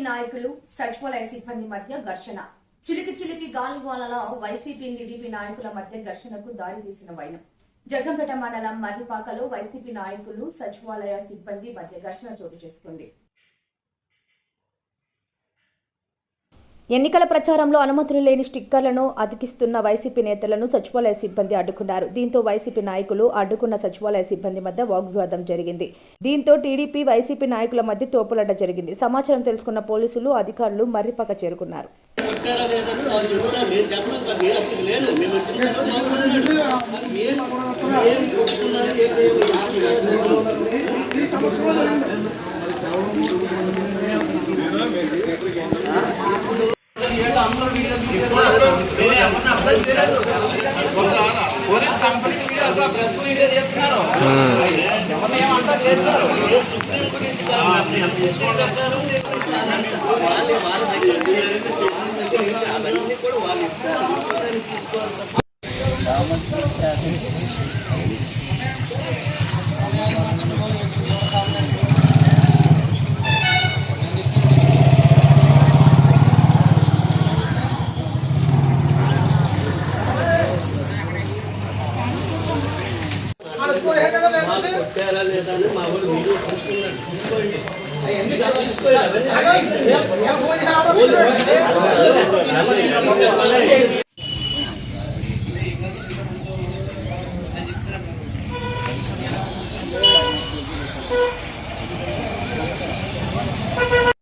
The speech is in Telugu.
నాయకులు సచివాలయ సిబ్బంది మధ్య ఘర్షణ. చిలికి గాలివానలో వైసీపీ టీడీపీ నాయకుల మధ్య ఘర్షణకు దారితీసిన వైనం. జగ్గంపేట మండలం మర్రిపాకలో వైసీపీ నాయకులు సచివాలయ సిబ్బంది మధ్య ఘర్షణ చోటు చేసుకుంది. ఎన్నికల ప్రచారంలో అనుమతులు లేని స్టిక్కర్లను అతికిస్తున్న వైసీపీ నేతలను సచివాలయ సిబ్బంది అడ్డుకున్నారు. దీంతో వైసీపీ నాయకులు అడ్డుకున్న సచివాలయ సిబ్బంది మధ్య వాగ్వివాదం జరిగింది. దీంతో టీడీపీ వైసీపీ నాయకుల మధ్య తోపులాట జరిగింది. సమాచారం తెలుసుకున్న పోలీసులు అధికారులు మర్రిపాక చేరుకున్నారు. పోలీస్ కంపెనీ ప్రెస్ మీడియా చెప్తున్నారు వాళ్ళ దగ్గర అవన్నీ కూడా వాళ్ళు ఇస్తారు తీసుకోవాలి. కొట్టారా లేదా అని మా వాళ్ళు వీడియో చూస్తున్నారు. తీసుకోండి